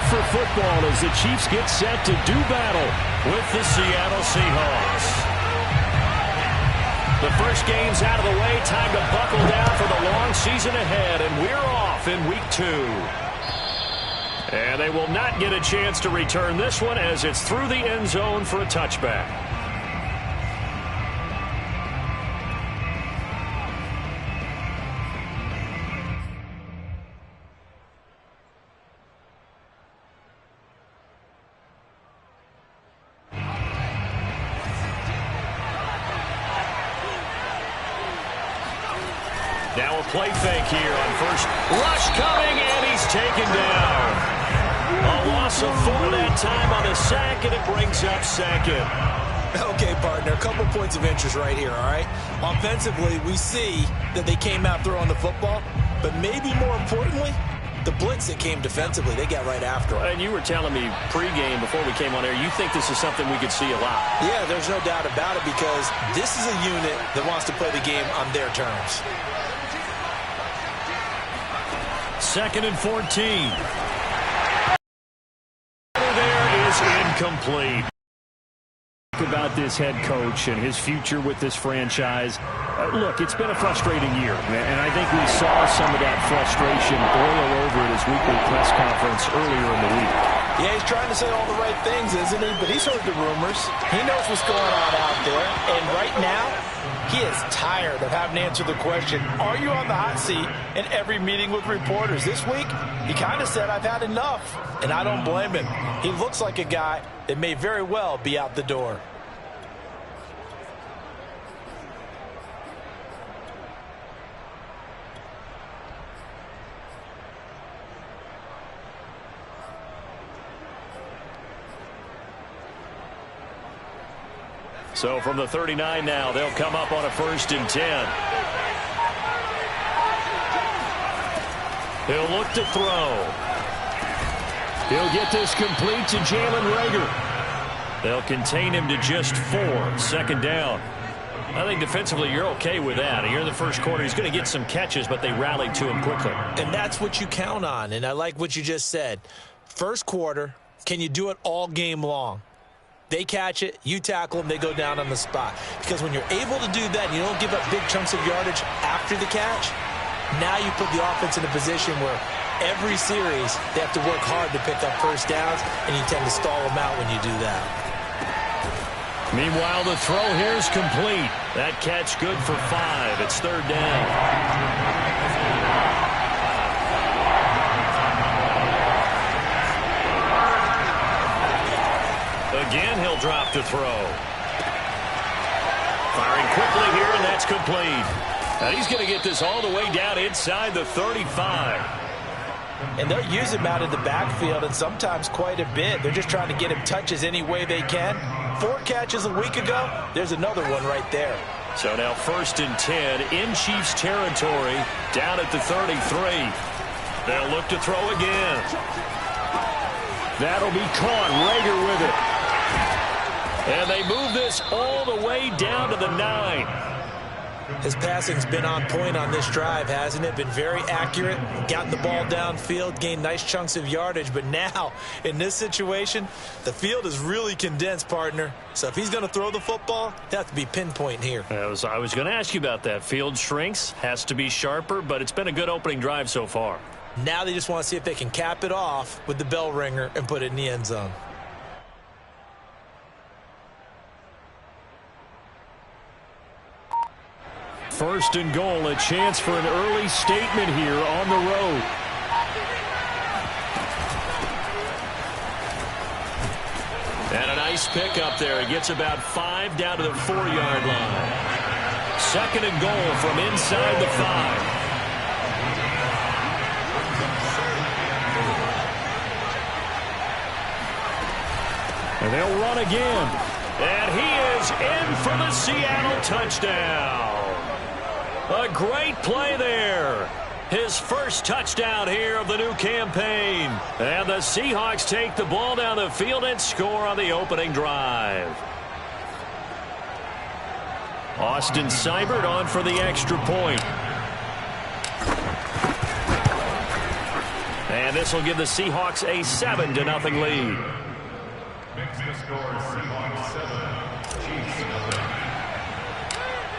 for football as the Chiefs get set to do battle with the Seattle Seahawks. The first game's out of the way. Time to buckle down for the long season ahead, and we're off in week 2. And they will not get a chance to return this one as it's through the end zone for a touchback. Now a play fake here on first. Rush coming, and he's taken down. A loss of 4 that time on the sack, and it brings up second. Okay, partner, a couple points of interest right here, all right? Offensively, we see that they came out throwing the football, but maybe more importantly, the blitz that came defensively, they got right after it. And you were telling me pregame before we came on air, you think this is something we could see a lot. Yeah, there's no doubt about it because this is a unit that wants to play the game on their terms. 2nd and 14. There is incomplete. About this head coach and his future with this franchise. Look, it's been a frustrating year, and I think we saw some of that frustration boil over at his weekly press conference earlier in the week. Yeah, he's trying to say all the right things, isn't he? But he's heard the rumors. He knows what's going on out there, and right now, he is tired of having to answer the question, are you on the hot seat in every meeting with reporters? This week, he kind of said, I've had enough, and I don't blame him. He looks like a guy that may very well be out the door. So from the 39 now, they'll come up on a 1st and 10. He'll look to throw. He'll get this complete to Jalen Reagor. They'll contain him to just 4. 2nd down. I think defensively you're okay with that. Here in the first quarter, he's going to get some catches, but they rallied to him quickly. And that's what you count on, and I like what you just said. First quarter, can you do it all game long? They catch it, you tackle them, they go down on the spot. Because when you're able to do that and you don't give up big chunks of yardage after the catch, now you put the offense in a position where every series they have to work hard to pick up first downs, and you tend to stall them out when you do that. Meanwhile, the throw here is complete. That catch good for 5. It's 3rd down. Again, he'll drop to throw. Firing quickly here, and that's complete. And he's going to get this all the way down inside the 35. And they'll use him out in the backfield, and sometimes quite a bit. They're just trying to get him touches any way they can. 4 catches a week ago. There's another one right there. So now 1st and 10 in Chiefs territory, down at the 33. They'll look to throw again. That'll be caught. Reagor with it. And they move this all the way down to the 9. His passing's been on point on this drive, hasn't it? Been very accurate, gotten the ball downfield, gained nice chunks of yardage. But now, in this situation, the field is really condensed, partner. So if he's going to throw the football, they have to be pinpoint here. I was going to ask you about that. Field shrinks, has to be sharper, but it's been a good opening drive so far. Now they just want to see if they can cap it off with the bell ringer and put it in the end zone. First and goal, a chance for an early statement here on the road. And a nice pick up there. He gets about 5 down to the 4-yard line. 2nd and goal from inside the 5. And they'll run again. And he is in for the Seattle touchdown. A great play there. His first touchdown here of the new campaign. And the Seahawks take the ball down the field and score on the opening drive. Austin Seibert on for the extra point. And this will give the Seahawks a 7-0 lead.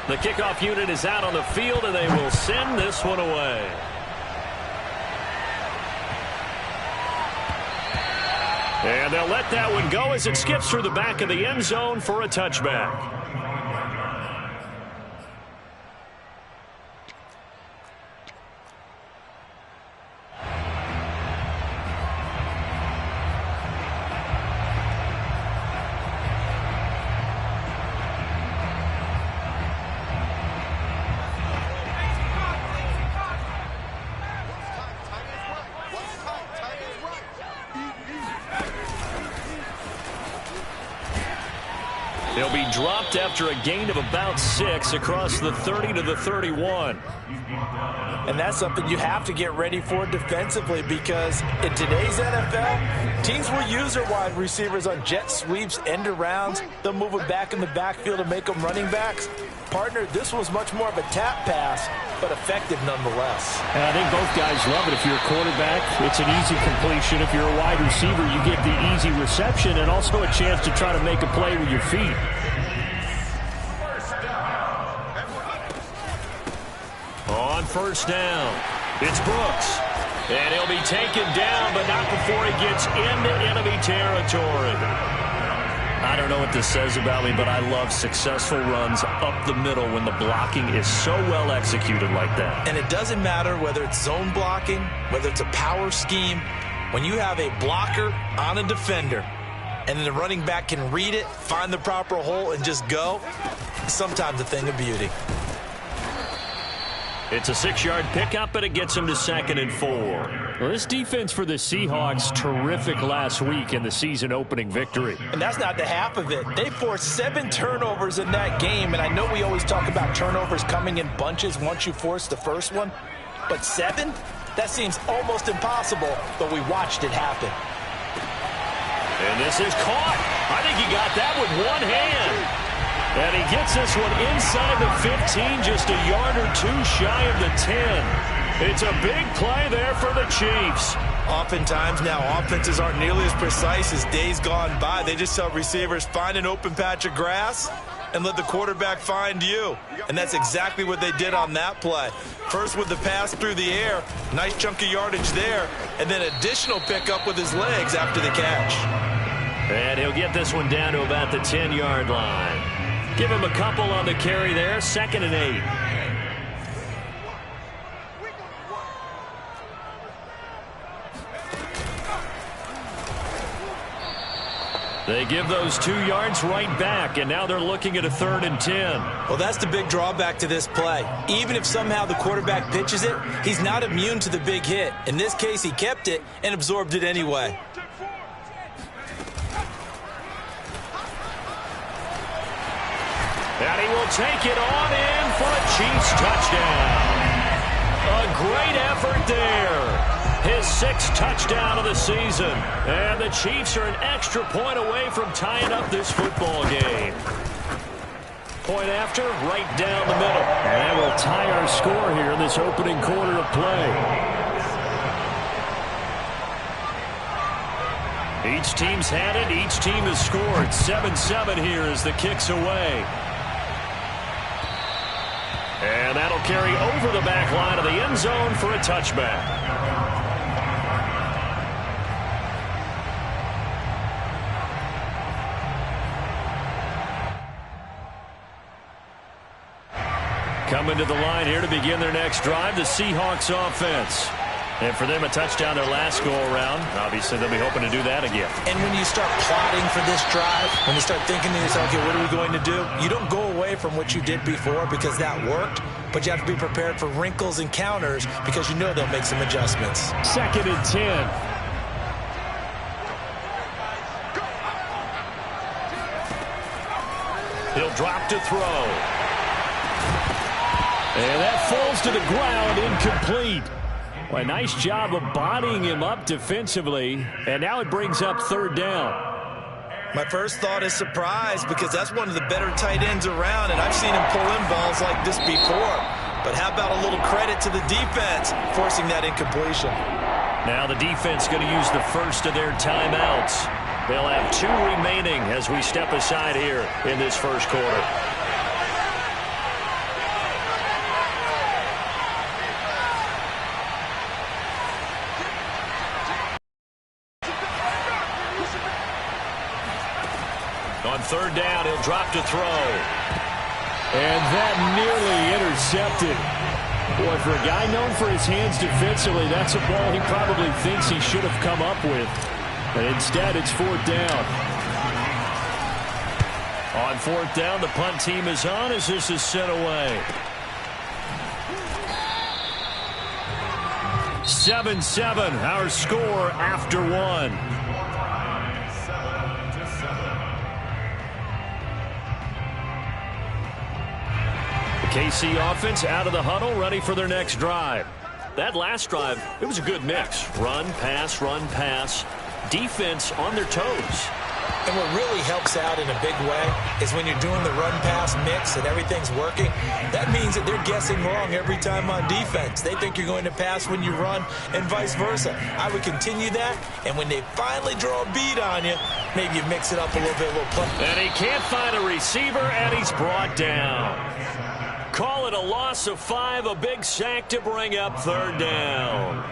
The kickoff unit is out on the field, and they will send this one away. And they'll let that one go as it skips through the back of the end zone for a touchback. They'll be dropped after a gain of about 6 across the 30 to the 31. And that's something you have to get ready for defensively, because in today's NFL, teams will use their wide receivers on jet sweeps, end arounds. They'll move them back in the backfield and make them running backs. Partner, this was much more of a tap pass, but effective nonetheless. And I think both guys love it. If you're a quarterback, it's an easy completion. If you're a wide receiver, you get the easy reception and also a chance to try to make a play with your feet. On first down, it's Brooks. And he'll be taken down, but not before he gets into enemy territory. I don't know what this says about me, but I love successful runs up the middle when the blocking is so well executed like that. And it doesn't matter whether it's zone blocking, whether it's a power scheme. When you have a blocker on a defender and then the running back can read it, find the proper hole, and just go, it's sometimes a thing of beauty. It's a 6-yard pickup, but it gets him to 2nd and 4. Well, this defense for the Seahawks, terrific last week in the season-opening victory. And that's not the half of it. They forced 7 turnovers in that game, and I know we always talk about turnovers coming in bunches once you force the first one, but 7? That seems almost impossible, but we watched it happen. And this is caught. I think he got that with one hand. And he gets this one inside the 15, just a yard or 2 shy of the 10. It's a big play there for the Chiefs. Oftentimes now, offenses aren't nearly as precise as days gone by. They just tell receivers, find an open patch of grass and let the quarterback find you. And that's exactly what they did on that play. First with the pass through the air, nice chunk of yardage there, and then additional pickup with his legs after the catch. And he'll get this one down to about the 10-yard line. Give him a couple on the carry there, 2nd and 8. They give those 2 yards right back, and now they're looking at a 3rd and 10. Well, that's the big drawback to this play. Even if somehow the quarterback pitches it, he's not immune to the big hit. In this case, he kept it and absorbed it anyway. And he will take it on in for a Chiefs touchdown. A great effort there. His 6th touchdown of the season. And the Chiefs are an extra point away from tying up this football game. Point after, right down the middle. And that will tie our score here in this opening quarter of play. Each team's had it. Each team has scored. 7-7 here as the kick's away. And that'll carry over the back line of the end zone for a touchback. Coming to the line here to begin their next drive, the Seahawks offense. And for them, a touchdown their last go-around. Obviously, they'll be hoping to do that again. And when you start plotting for this drive, when you start thinking to yourself, okay, what are we going to do? You don't go away from what you did before because that worked, but you have to be prepared for wrinkles and counters because you know they'll make some adjustments. 2nd and 10. He'll drop to throw. And that falls to the ground, incomplete. Well, a nice job of bodying him up defensively, and now it brings up 3rd down. My first thought is surprise because that's one of the better tight ends around, and I've seen him pull in balls like this before. But how about a little credit to the defense forcing that incompletion? Now the defense going to use the first of their timeouts. They'll have 2 remaining as we step aside here in this first quarter. On third down, he'll drop to throw. And that nearly intercepted. Boy, for a guy known for his hands defensively, that's a ball he probably thinks he should have come up with. But instead, it's fourth down. On fourth down, the punt team is on as this is sent away. 7-7, our score after 1. KC offense out of the huddle, ready for their next drive. That last drive, it was a good mix. Run, pass, defense on their toes. And what really helps out in a big way is when you're doing the run-pass mix and everything's working, that means that they're guessing wrong every time on defense. They think you're going to pass when you run and vice versa. I would continue that, and when they finally draw a beat on you, maybe you mix it up a little bit, a little play. And he can't find a receiver, and he's brought down. Call it a loss of 5, a big sack to bring up third down.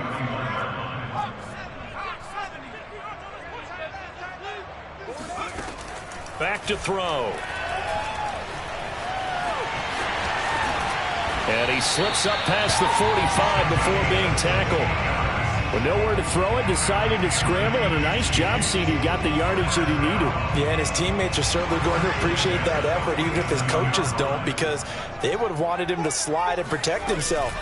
Back to throw. And he slips up past the 45 before being tackled. With nowhere to throw it, decided to scramble, and a nice job seeing he got the yardage that he needed. Yeah, and his teammates are certainly going to appreciate that effort, even if his coaches don't, because they would have wanted him to slide and protect himself.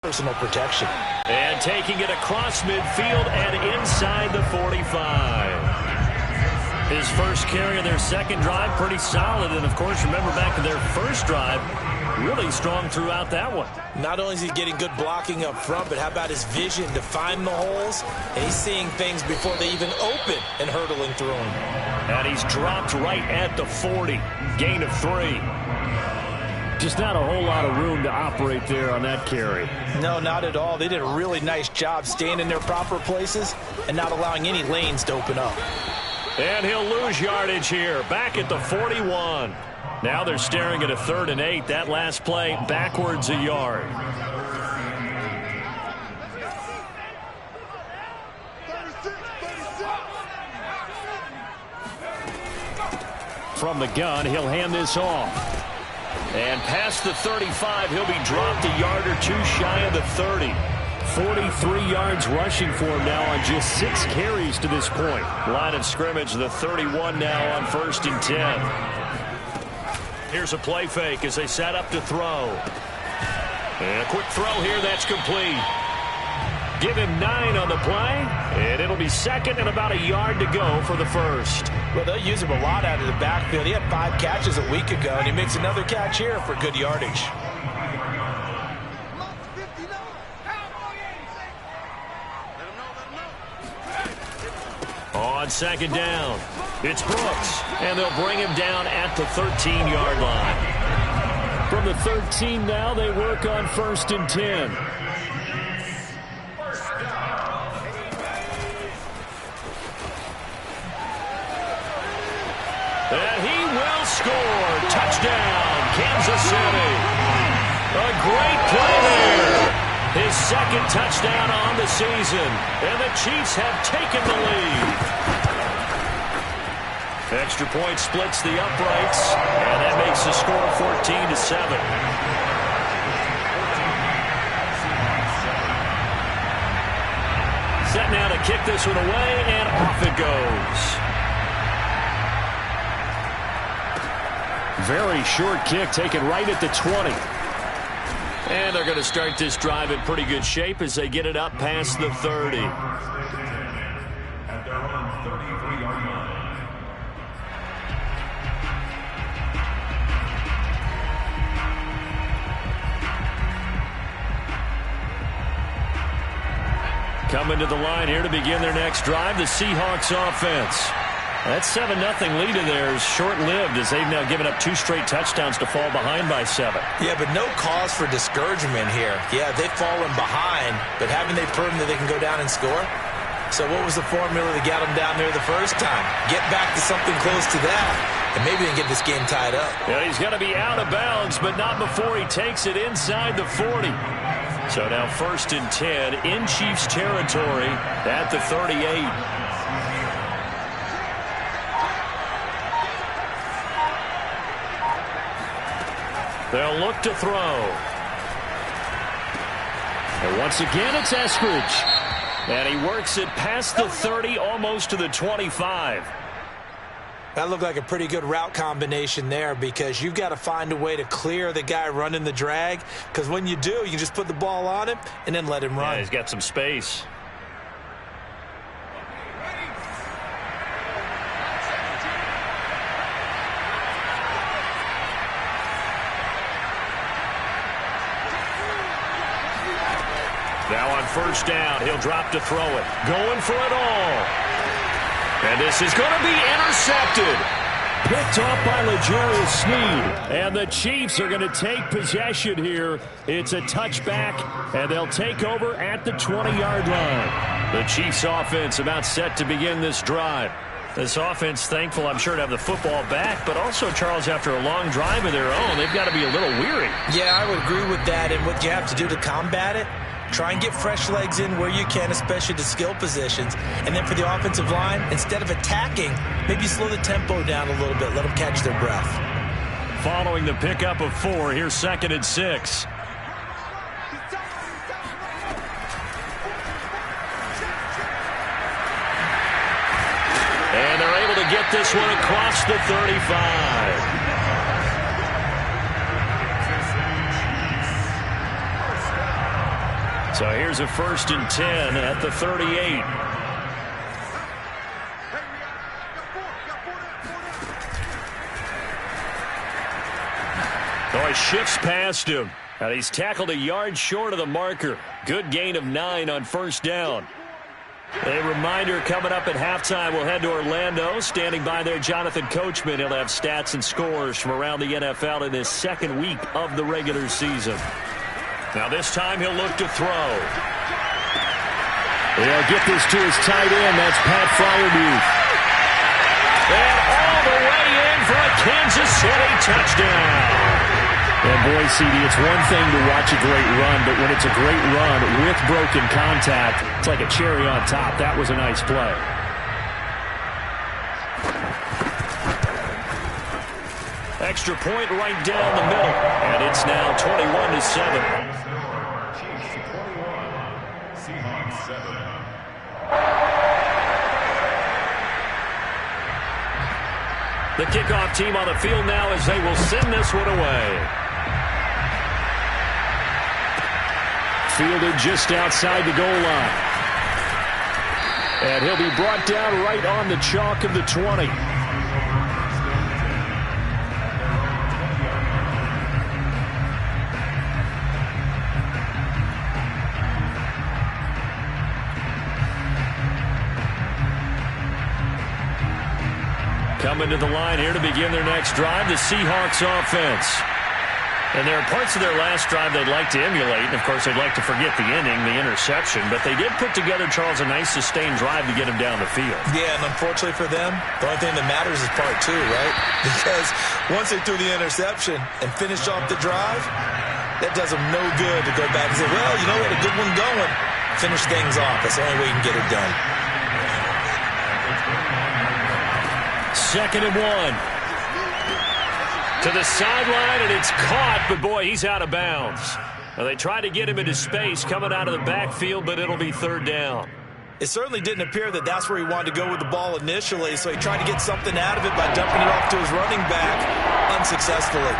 Personal protection. And taking it across midfield and inside the 45. His first carry of their second drive, pretty solid. And, of course, remember back to their first drive, really strong throughout that one. Not only is he getting good blocking up front, but how about his vision to find the holes? And he's seeing things before they even open and hurdling through them. And he's dropped right at the 40. Gain of 3. Just not a whole lot of room to operate there on that carry. No, not at all. They did a really nice job staying in their proper places and not allowing any lanes to open up. And he'll lose yardage here, back at the 41. Now they're staring at a 3rd and 8. That last play, backwards a yard. From the gun, he'll hand this off. And past the 35, he'll be dropped a yard or 2 shy of the 30. 43 yards rushing for him now on just 6 carries to this point. Line of scrimmage, the 31 now on 1st and 10. Here's a play fake as they set up to throw. And a quick throw here, that's complete. Give him 9 on the play, and it'll be 2nd and about a yard to go for the first. Well, they'll use him a lot out of the backfield. He had 5 catches a week ago, and he makes another catch here for good yardage. On 2nd down, it's Brooks, and they'll bring him down at the 13-yard line. From the 13 now, they work on 1st and 10. And he will score. Touchdown, Kansas City. A great play there. His 2nd touchdown on the season. And the Chiefs have taken the lead. Extra point splits the uprights. And that makes the score 14-7. Set now to kick this one away, and off it goes. Very short kick taken right at the 20. And they're going to start this drive in pretty good shape as they get it up past the 30. Coming to the line here to begin their next drive, the Seahawks offense. That 7-0 lead of theirs short-lived as they've now given up 2 straight touchdowns to fall behind by 7. Yeah, but no cause for discouragement here. Yeah, they've fallen behind, but haven't they proven that they can go down and score? So what was the formula that got them down there the first time? Get back to something close to that, and maybe they can get this game tied up. Yeah, he's going to be out of bounds, but not before he takes it inside the 40. So now 1st and 10 in Chiefs territory at the 38. They'll look to throw. And once again, it's Eskridge. And he works it past the 30, almost to the 25. That looked like a pretty good route combination there because you've got to find a way to clear the guy running the drag, because when you do, you can just put the ball on him and then let him run. Yeah, he's got some space. Now on 1st down, he'll drop to throw it. Going for it all. And this is going to be intercepted. Picked off by L'Jarius Sneed. And the Chiefs are going to take possession here. It's a touchback, and they'll take over at the 20-yard line. The Chiefs offense about set to begin this drive. This offense thankful, I'm sure, to have the football back, but also, Charles, after a long drive of their own, they've got to be a little weary. Yeah, I would agree with that, and what you have to do to combat it, try and get fresh legs in where you can, especially the skill positions. And then for the offensive line, instead of attacking, maybe slow the tempo down a little bit. Let them catch their breath. Following the pickup of 4, here's 2nd and 6. And they're able to get this one across the 35. So here's a 1st and 10 at the 38. Oh, he shifts past him. And he's tackled a yard short of the marker. Good gain of 9 on 1st down. A reminder coming up at halftime, we'll head to Orlando. Standing by there, Jonathan Coachman. He'll have stats and scores from around the NFL in this 2nd week of the regular season. Now this time he'll look to throw. They'll get this to his tight end. That's Pat Freiermuth. And all the way in for a Kansas City touchdown. And boy, CD, it's one thing to watch a great run, but when it's a great run with broken contact, it's like a cherry on top. That was a nice play. Extra point right down the middle. And it's now 21-7. The kickoff team on the field now as they will send this one away. Fielded just outside the goal line. And he'll be brought down right on the chalk of the 20. Coming to the line here to begin their next drive, the Seahawks offense. And there are parts of their last drive they'd like to emulate. And, of course, they'd like to forget the inning, the interception. But they did put together, Charles, a nice sustained drive to get him down the field. Yeah, and unfortunately for them, the only thing that matters is part 2, right? Because once they threw the interception and finished off the drive, that does them no good to go back and say, well, you know what, a good one going. Finish things off. That's the only way you can get it done. 2nd and 1. To the sideline, and it's caught, but boy, he's out of bounds. Well, they tried to get him into space coming out of the backfield, but it'll be 3rd down. It certainly didn't appear that that's where he wanted to go with the ball initially, so he tried to get something out of it by dumping it off to his running back unsuccessfully.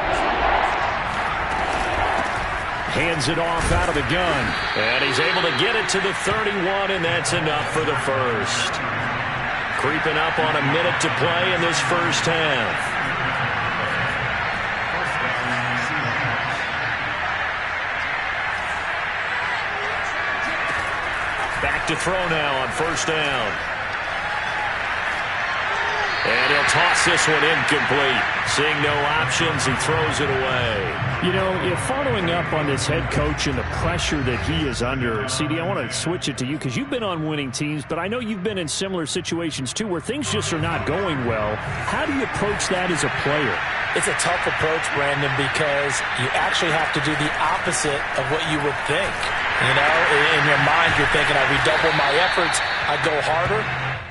Hands it off out of the gun, and he's able to get it to the 31, and that's enough for the first. Creeping up on a minute to play in this first half. Back to throw now on 1st down. And he'll toss this one incomplete. Seeing no options, he throws it away. You know, if following up on this head coach and the pressure that he is under, CD, I want to switch it to you because you've been on winning teams, but I know you've been in similar situations too where things just are not going well. How do you approach that as a player? It's a tough approach, Brandon, because you actually have to do the opposite of what you would think. You know, in your mind, you're thinking, I redouble my efforts, I go harder.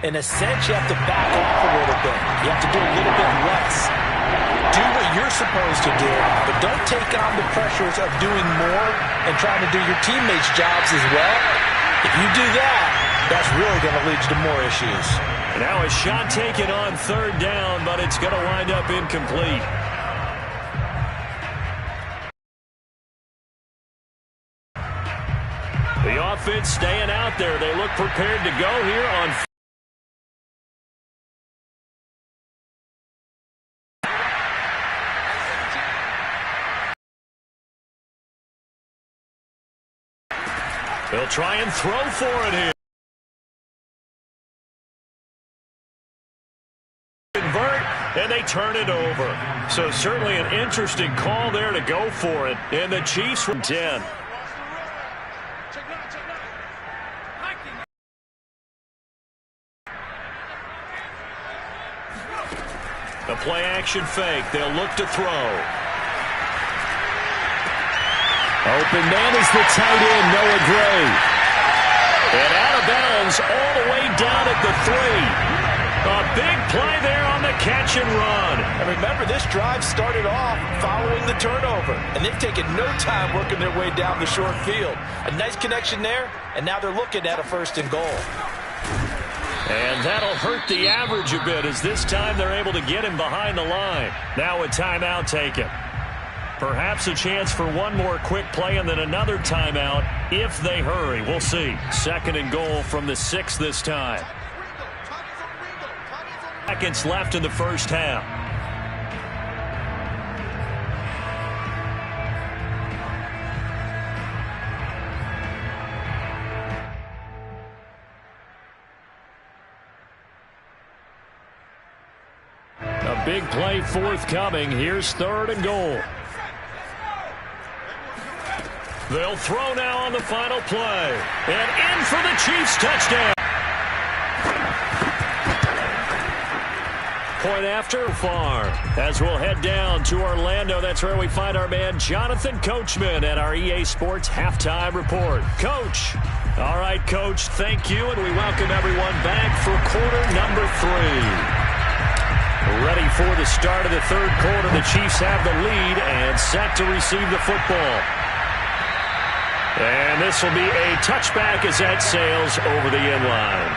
In a sense, you have to back off a little bit. You have to do a little bit less. Do what you're supposed to do, but don't take on the pressures of doing more and trying to do your teammates' jobs as well. If you do that, that's really going to lead to more issues. Now a shot taken on third down, but it's going to wind up incomplete. The offense staying out there. They look prepared to go here on they'll try and throw for it here. Convert, and they turn it over. So certainly an interesting call there to go for it. And the Chiefs from 10. The play action fake. They'll look to throw. Open man is the tight end, Noah Gray. And out of bounds all the way down at the 3. A big play there on the catch and run. And remember, this drive started off following the turnover, and they've taken no time working their way down the short field. A nice connection there, and now they're looking at a 1st and goal. And that'll hurt the average a bit as this time they're able to get him behind the line. Now a timeout taken. Perhaps a chance for one more quick play and then another timeout if they hurry. We'll see. 2nd and goal from the 6 this time. Seconds left in the first half. A big play forthcoming. Here's 3rd and goal. They'll throw now on the final play. And in for the Chiefs touchdown. Point after far. As we'll head down to Orlando, that's where we find our man Jonathan Coachman at our EA Sports Halftime Report. Coach. All right, Coach, thank you, and we welcome everyone back for quarter number 3. Ready for the start of the 3rd quarter. The Chiefs have the lead and set to receive the football. And this will be a touchback as that sails over the end line.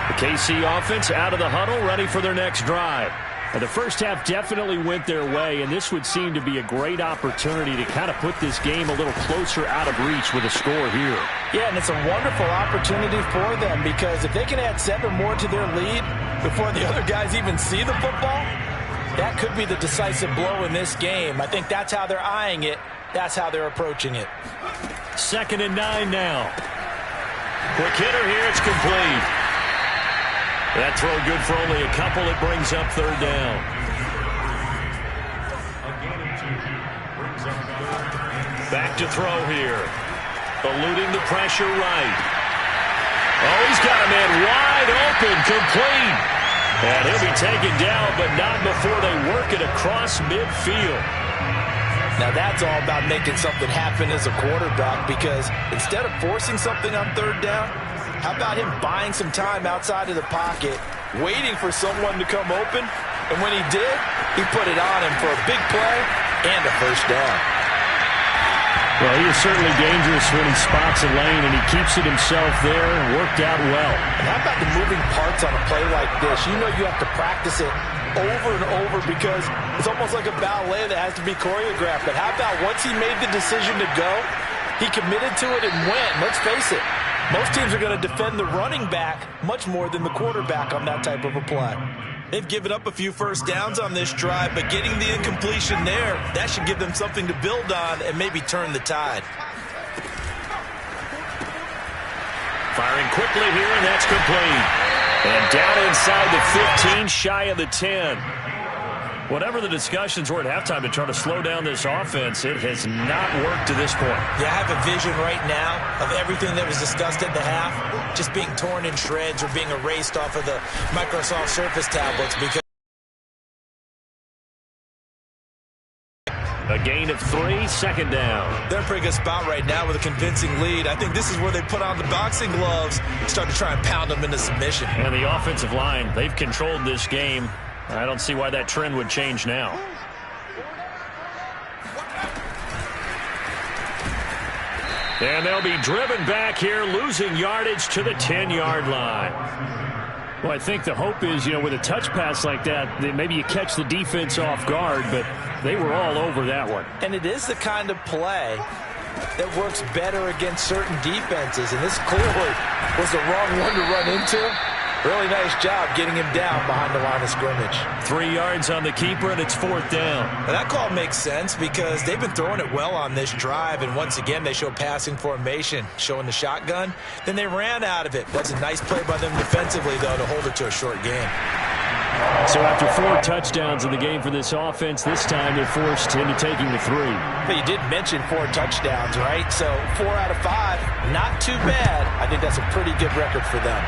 The KC offense out of the huddle, ready for their next drive. And the first half definitely went their way, and this would seem to be a great opportunity to kind of put this game a little closer out of reach with a score here. Yeah, and it's a wonderful opportunity for them because if they can add 7 more to their lead before the other guys even see the football, that could be the decisive blow in this game. I think that's how they're eyeing it. That's how they're approaching it. 2nd and 9 now. Quick hitter here. It's complete. That throw good for only a couple. It brings up 3rd down. Back to throw here. Eluding the pressure right. Oh, he's got a man wide open, complete. And he'll be taken down, but not before they work it across midfield. Now that's all about making something happen as a quarterback because instead of forcing something on 3rd down, how about him buying some time outside of the pocket, waiting for someone to come open, and when he did, he put it on him for a big play and a 1st down. Well, he is certainly dangerous when he spots a lane, and he keeps it himself there and worked out well. And how about the moving parts on a play like this? You know you have to practice it over and over because it's almost like a ballet that has to be choreographed. But how about once he made the decision to go, he committed to it and went. Let's face it, most teams are going to defend the running back much more than the quarterback on that type of a play. They've given up a few 1st downs on this drive, but getting the incompletion there, that should give them something to build on and maybe turn the tide. Firing quickly here, and that's complete. And down inside the 15, shy of the 10. Whatever the discussions were at halftime to try to slow down this offense, it has not worked to this point. Yeah, I have a vision right now of everything that was discussed at the half just being torn in shreds or being erased off of the Microsoft Surface tablets because a gain of 3, second down. they're in a pretty good spot right now with a convincing lead. I think this is where they put on the boxing gloves and start to try and pound them into submission. And the offensive line, they've controlled this game. I don't see why that trend would change now. And they'll be driven back here, losing yardage to the 10-yard line. Well, I think the hope is, with a touch pass like that, maybe you catch the defense off guard, but they were all over that one. And it is the kind of play that works better against certain defenses, and this clearly was the wrong one to run into. Really nice job getting him down behind the line of scrimmage. 3 yards on the keeper, and it's 4th down. Now that call makes sense because they've been throwing it well on this drive, and once again they show passing formation, showing the shotgun. Then they ran out of it. That's a nice play by them defensively, though, to hold it to a short game. So after 4 touchdowns in the game for this offense, this time they're forced into taking the 3. But you did mention 4 touchdowns, right? So 4 out of 5, not too bad. I think that's a pretty good record for them.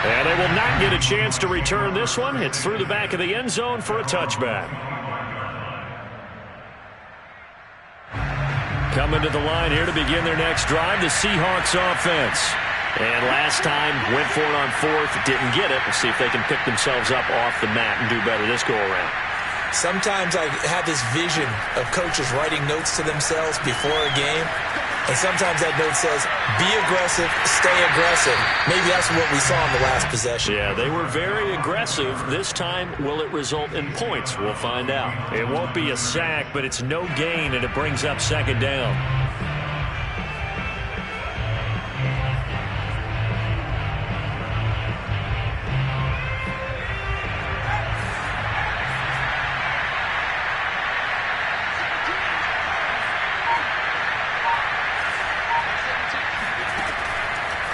And they will not get a chance to return this one. It's through the back of the end zone for a touchback. Coming to the line here to begin their next drive, the Seahawks offense. And last time, went for it on 4th, didn't get it. We'll see if they can pick themselves up off the mat and do better this go-around. Sometimes I have this vision of coaches writing notes to themselves before a game. And sometimes that note says, be aggressive, stay aggressive. Maybe that's what we saw in the last possession. Yeah, they were very aggressive. This time, will it result in points? We'll find out. It won't be a sack, but it's no gain, and it brings up 2nd down.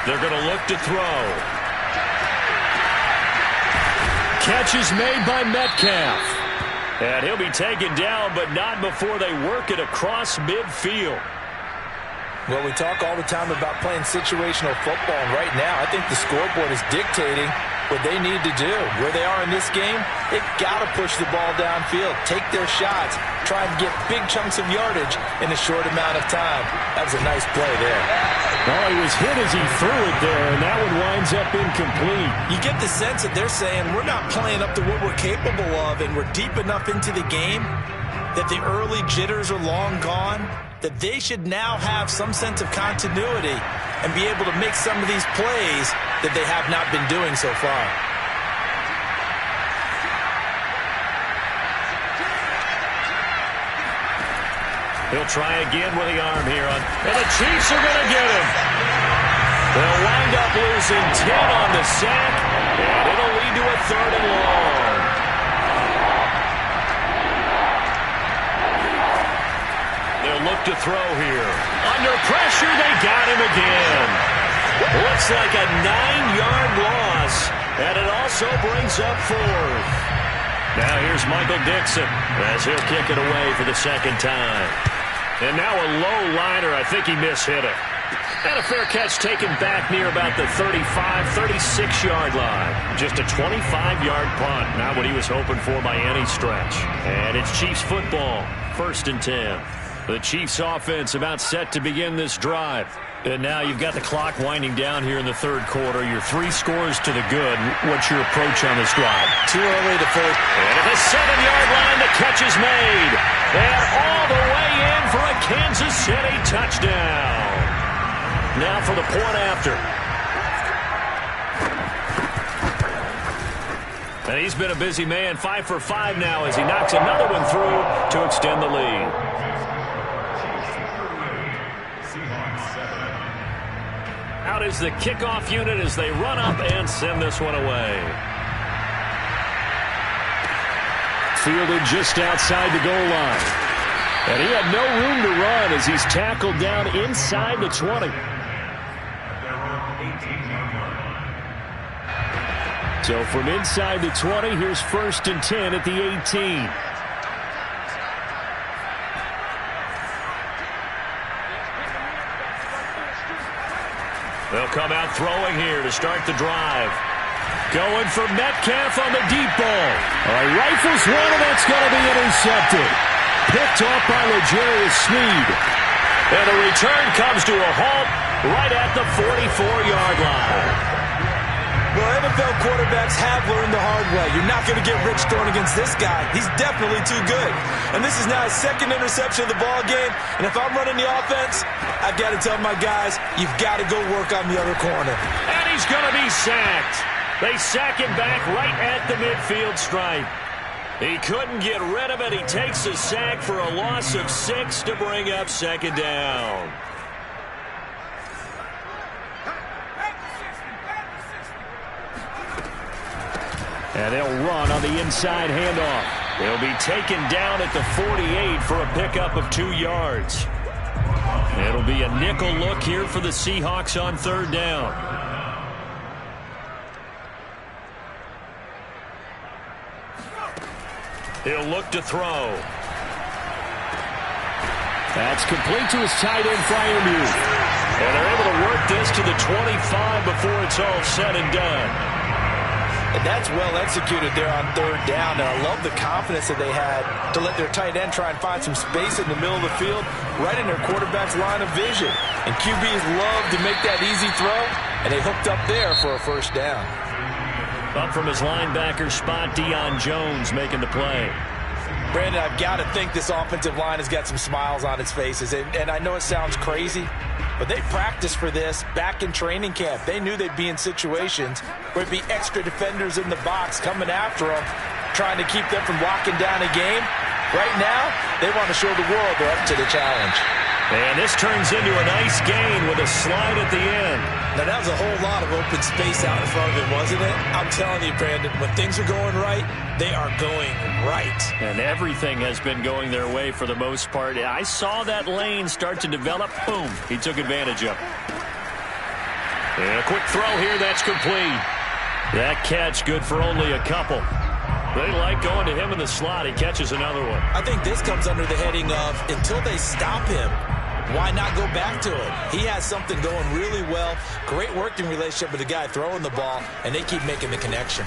They're going to look to throw. Catch is made by Metcalf. And he'll be taken down, but not before they work it across midfield. Well, we talk all the time about playing situational football, and right now I think the scoreboard is dictating what they need to do. Where they are in this game, they've got to push the ball downfield, take their shots, try and get big chunks of yardage in a short amount of time. That was a nice play there. Well, he was hit as he threw it there, and that one winds up incomplete. You get the sense that they're saying we're not playing up to what we're capable of, and we're deep enough into the game that the early jitters are long gone, that they should now have some sense of continuity and be able to make some of these plays that they have not been doing so far. He'll try again with the arm here, and the Chiefs are going to get him. They'll wind up losing 10 on the sack, and it'll lead to a 3rd and long. They'll look to throw here. Under pressure, they got him again. Looks like a 9-yard loss, and it also brings up 4th. Now here's Michael Dixon as he'll kick it away for the 2nd time. And now a low liner. I think he mishit it. And a fair catch taken back near about the 35, 36-yard line. Just a 25-yard punt. Not what he was hoping for by any stretch. And it's Chiefs football. 1st and 10. The Chiefs offense about set to begin this drive. And now you've got the clock winding down here in the 3rd quarter. Your 3 scores to the good. What's your approach on this drive? Too early to first. And at the 7-yard line, the catch is made. And all the way in for a Kansas City touchdown. Now for the point after. And he's been a busy man. 5 for 5 now as he knocks another one through to extend the lead. Out is the kickoff unit as they run up and send this one away. Fielded just outside the goal line. And he had no room to run as he's tackled down inside the 20. So from inside the 20, here's 1st and 10 at the 18. They'll come out throwing here to start the drive. Going for Metcalf on the deep ball. Rifles one, and that's going to be intercepted. Picked off by L'Jarius Sneed. And the return comes to a halt right at the 44-yard line. Well, NFL quarterbacks have learned the hard way. You're not going to get rich throwing against this guy. He's definitely too good. And this is now his 2nd interception of the ball game. And if I'm running the offense, I've got to tell my guys, you've got to go work on the other corner. And he's going to be sacked. They sack him back right at the midfield stripe. He couldn't get rid of it. He takes a sack for a loss of 6 to bring up 2nd down. And they'll run on the inside handoff. He'll be taken down at the 48 for a pickup of 2 yards. It'll be a nickel look here for the Seahawks on 3rd down. He'll look to throw. That's complete to his tight end, Freiermuth. And they're able to work this to the 25 before it's all said and done. And that's well executed there on 3rd down. And I love the confidence that they had to let their tight end try and find some space in the middle of the field, right in their quarterback's line of vision. And QBs love to make that easy throw, and they hooked up there for a 1st down. Up from his linebacker spot, Deion Jones making the play. Brandon, I've got to think this offensive line has got some smiles on its faces. And I know it sounds crazy, but they practiced for this back in training camp. They knew they'd be in situations where it'd be extra defenders in the box coming after them, trying to keep them from locking down a game. Right now, they want to show the world they're up to the challenge. And this turns into a nice gain with a slide at the end. Now, that was a whole lot of open space out in front of him, wasn't it? I'm telling you, Brandon, when things are going right, they are going right. And everything has been going their way for the most part. I saw that lane start to develop. Boom. He took advantage of it. And a quick throw here. That's complete. That catch good for only a couple. They like going to him in the slot. He catches another one. I think this comes under the heading of until they stop him, why not go back to it? He has something going really well. Great working relationship with the guy throwing the ball, and they keep making the connection.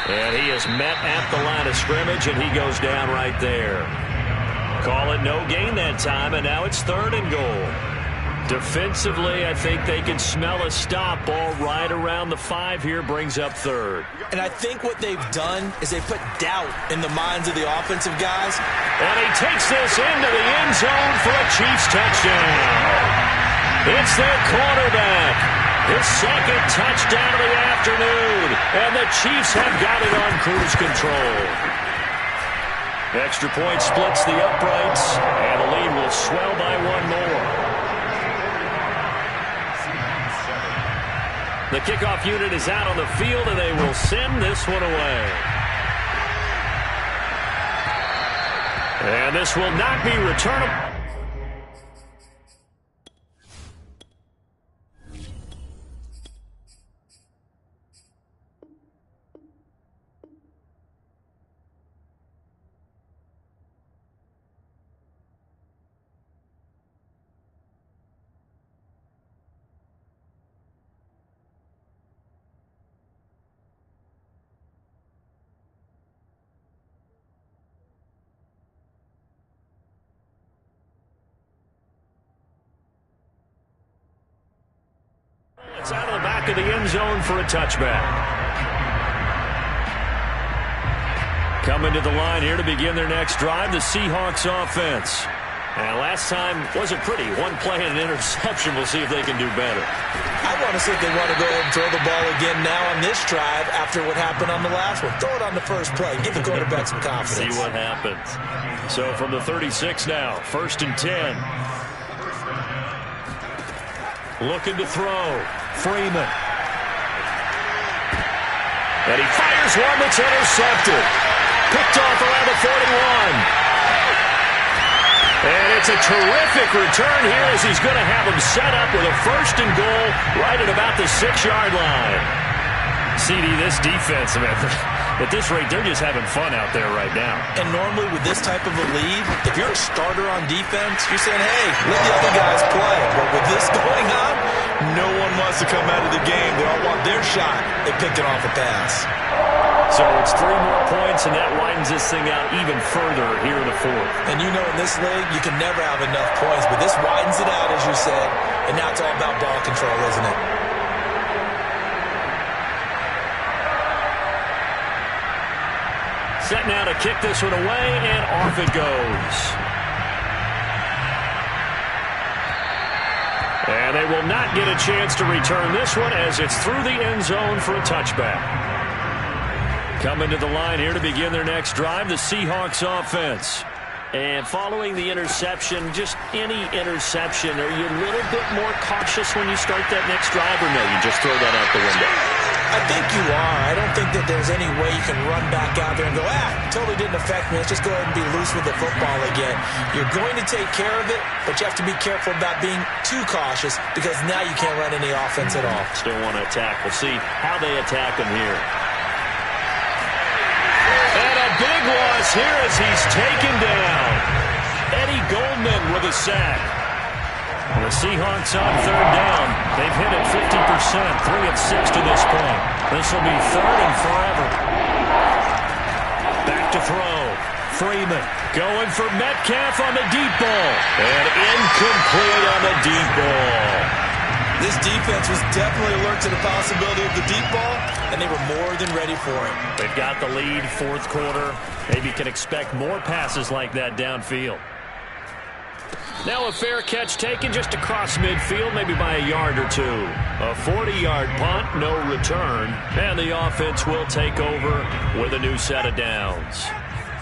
And he is met at the line of scrimmage, and he goes down right there. Call it no gain that time, and now it's 3rd and goal. Defensively, I think they can smell a stop. Ball right around the 5 here, brings up 3rd. And I think what they've done is they put doubt in the minds of the offensive guys. And he takes this into the end zone for a Chiefs touchdown. It's their quarterback. His 2nd touchdown of the afternoon. And the Chiefs have got it on cruise control. Extra point splits the uprights, and the lead will swell by 1 more. The kickoff unit is out on the field, and they will send this one away. And this will not be returnable. It's out of the back of the end zone for a touchback. Coming to the line here to begin their next drive, the Seahawks offense. And last time wasn't pretty. 1 play and an interception. We'll see if they can do better. I want to see if they want to go ahead and throw the ball again now on this drive after what happened on the last one. Throw it on the first play. Give the quarterback some confidence. See what happens. So from the 36 now, 1st and 10. Looking to throw. Freeman. And he fires one that's intercepted. Picked off around the 41. it's a terrific return here as he's going to have him set up with a 1st and goal right at about the 6-yard line. CD, this defense, man, at this rate, they're just having fun out there right now. And normally with this type of a lead, if you're a starter on defense, you're saying, hey, let the other guys play. But with this going on, no one wants to come out of the game. They all want their shot at picking off a pass. So it's 3 more points, and that widens this thing out even further here in the 4th. And you know in this league, you can never have enough points. But this widens it out, as you said. And now it's all about ball control, isn't it? Set now to kick this one away, and off it goes. And they will not get a chance to return this one as it's through the end zone for a touchback. Coming to the line here to begin their next drive, the Seahawks offense. And following the interception, just any interception, are you a little bit more cautious when you start that next drive, or no, you just throw that out the window? I think you are. I don't think that there's any way you can run back out there and go, totally didn't affect me. Let's just go ahead and be loose with the football again. You're going to take care of it, but you have to be careful about being too cautious because now you can't run any offense at all. Still want to attack. We'll see how they attack him here. And a big loss here as he's taken down. Eddie Goldman with a sack. The Seahawks on 3rd down. They've hit it 50%, 3 of 6 to this point. This will be 3rd and forever. Back to throw. Freeman going for Metcalf on the deep ball. And incomplete on the deep ball. This defense was definitely alert to the possibility of the deep ball, and they were more than ready for it. They've got the lead, 4th quarter. Maybe can expect more passes like that downfield. Now a fair catch taken just across midfield, maybe by a yard or 2. A 40-yard punt, no return. And the offense will take over with a new set of downs.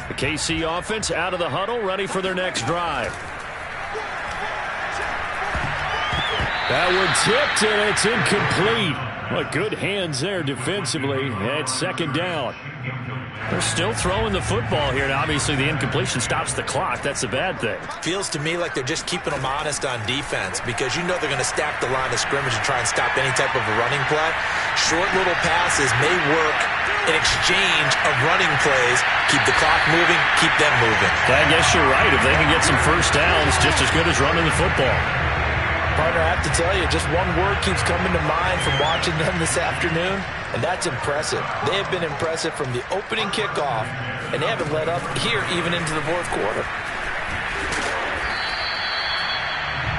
The KC offense out of the huddle, ready for their next drive. That one tipped, and it's incomplete. Well, good hands there defensively at 2nd down. They're still throwing the football here. Now, obviously, the incompletion stops the clock. That's a bad thing. Feels to me like they're just keeping them honest on defense because you know they're going to stack the line of scrimmage and try and stop any type of a running play. Short little passes may work in exchange of running plays. Keep the clock moving, keep them moving. I guess you're right. If they can get some first downs, just as good as running the football. Partner, I have to tell you, just one word keeps coming to mind from watching them this afternoon, and that's impressive. They have been impressive from the opening kickoff, and they haven't let up here even into the 4th quarter.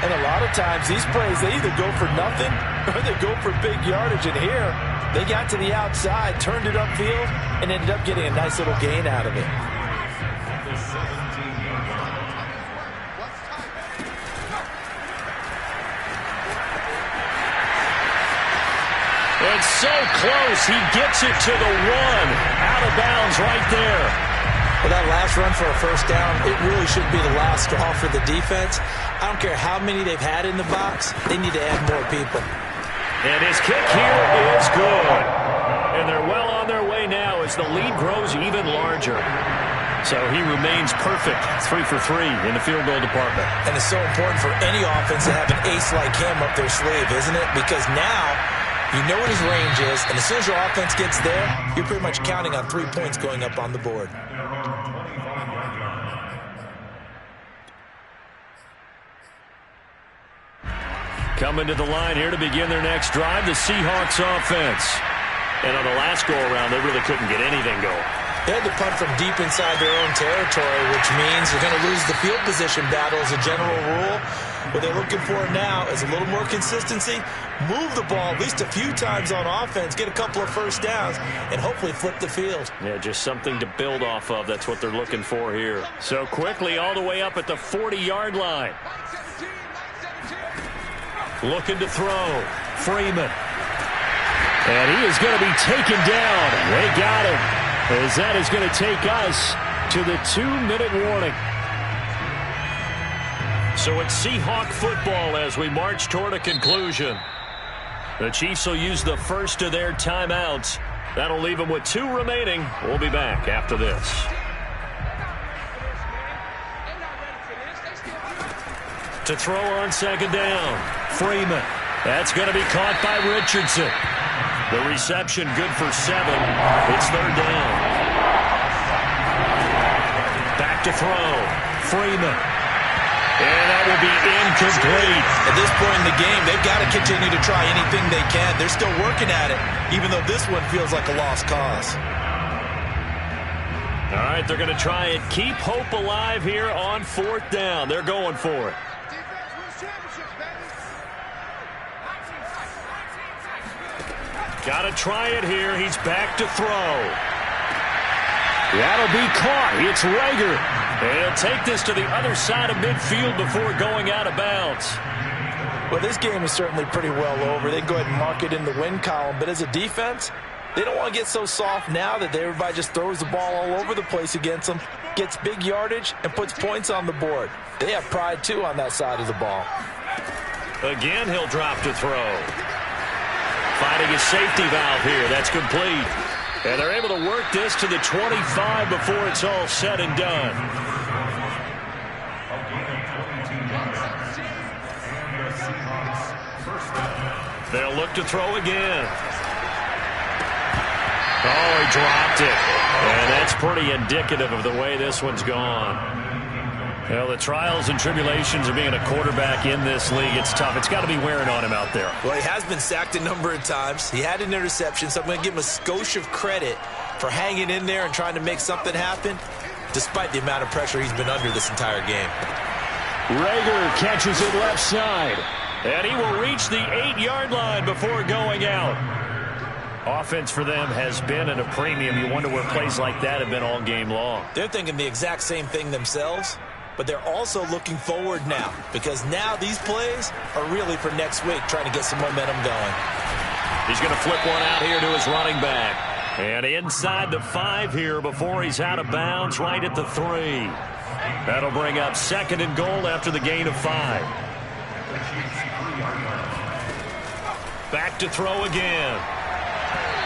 And a lot of times, these plays, they either go for nothing or they go for big yardage. And here, they got to the outside, turned it upfield, and ended up getting a nice little gain out of it. It's so close. He gets it to the 1. Out of bounds right there. Well, that last run for a first down, it really should be the last straw for the defense. I don't care how many they've had in the box. They need to add more people. And his kick here is good. And they're well on their way now as the lead grows even larger. So he remains perfect, 3 for 3 in the field goal department. And it's so important for any offense to have an ace like him up their sleeve, isn't it? Because now you know what his range is, and as soon as your offense gets there, you're pretty much counting on 3 points going up on the board. Coming to the line here to begin their next drive, the Seahawks offense. And on the last go-around, they really couldn't get anything going. They had to punt from deep inside their own territory, which means they're going to lose the field position battle as a general rule. What they're looking for now is a little more consistency, move the ball at least a few times on offense, get a couple of first downs, and hopefully flip the field. Yeah, just something to build off of. That's what they're looking for here. So quickly all the way up at the 40-yard line. Looking to throw. Freeman. And he is going to be taken down. They got him. As that is going to take us to the 2-minute warning. So it's Seahawk football as we march toward a conclusion. The Chiefs will use the first of their timeouts. That'll leave them with 2 remaining. We'll be back after this. To throw on second down. Freeman. That's going to be caught by Richardson. The reception good for 7. It's third down. Back to throw. Freeman. And that will be incomplete. At this point in the game, they've got to continue to try anything they can. They're still working at it, even though this one feels like a lost cause. All right, they're going to try and keep hope alive here on fourth down. They're going for it. Got to try it here. He's back to throw. That'll be caught. It's Rager. And he'll take this to the other side of midfield before going out of bounds. Well, this game is certainly pretty well over. They can go ahead and mark it in the win column. But as a defense, they don't want to get so soft now that everybody just throws the ball all over the place against them, gets big yardage, and puts points on the board. They have pride, too, on that side of the ball. Again, he'll drop to throw. Finding a safety valve here. That's complete. And they're able to work this to the 25 before it's all said and done. They'll look to throw again. Oh, he dropped it. And that's pretty indicative of the way this one's gone. Well, the trials and tribulations of being a quarterback in this league, it's tough. It's got to be wearing on him out there. Well, he has been sacked a number of times. He had an interception, so I'm going to give him a skosh of credit for hanging in there and trying to make something happen, despite the amount of pressure he's been under this entire game. Rager catches it left side. And he will reach the 8-yard line before going out. Offense for them has been at a premium. You wonder where plays like that have been all game long. They're thinking the exact same thing themselves, but they're also looking forward now, because now these plays are really for next week, trying to get some momentum going. He's going to flip one out here to his running back. And inside the 5 here before he's out of bounds, right at the 3. That'll bring up 2nd and goal after the gain of 5. Back to throw again.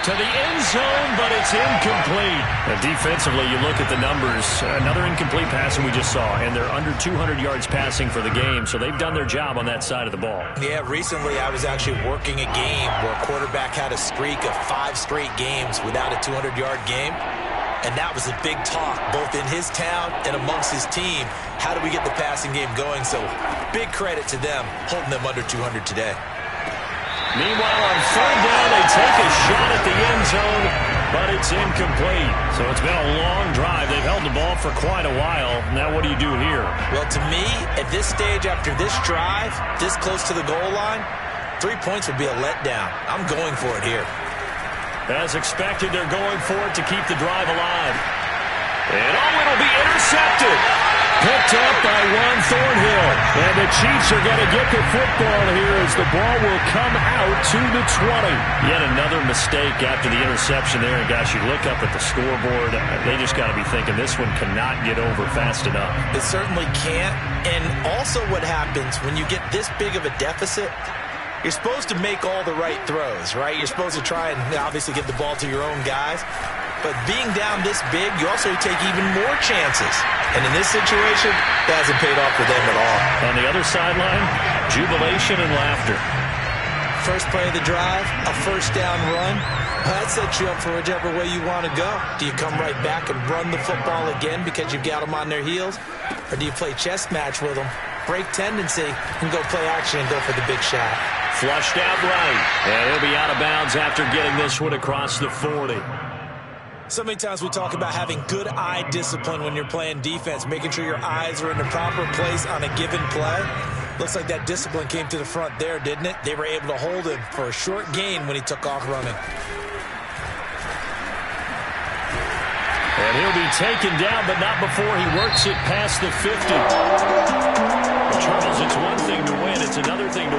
To the end zone, but it's incomplete. Now, defensively, you look at the numbers. Another incomplete pass that we just saw, and they're under 200 yards passing for the game, so they've done their job on that side of the ball. Yeah, recently I was actually working a game where a quarterback had a streak of 5 straight games without a 200-yard game, and that was a big talk, both in his town and amongst his team. How do we get the passing game going? So big credit to them holding them under 200 today. Meanwhile, on third down, they take a shot at the end zone, but it's incomplete. So it's been a long drive. They've held the ball for quite a while. Now what do you do here? Well, to me, at this stage, after this drive, this close to the goal line, 3 points would be a letdown. I'm going for it here. As expected, they're going for it to keep the drive alive. And it'll be intercepted. Picked up by Juan Thornhill. And the Chiefs are going to get the football here as the ball will come out to the 20. Yet another mistake after the interception there. And, gosh, you look up at the scoreboard. They just got to be thinking this one cannot get over fast enough. It certainly can't. And also what happens when you get this big of a deficit, you're supposed to make all the right throws, right? You're supposed to try and obviously get the ball to your own guys. But being down this big, you also take even more chances. And in this situation, that hasn't paid off for them at all. On the other sideline, jubilation and laughter. First play of the drive, a first down run. That sets you up for whichever way you want to go. Do you come right back and run the football again because you've got them on their heels? Or do you play chess match with them, break tendency, and go play action and go for the big shot? Flushed out right. And he'll be out of bounds after getting this one across the 40. So many times we talk about having good eye discipline when you're playing defense, making sure your eyes are in the proper place on a given play. Looks like that discipline came to the front there, didn't it? They were able to hold him for a short gain when he took off running. And he'll be taken down, but not before he works it past the 50. Charles, it's one thing to win. It's another thing to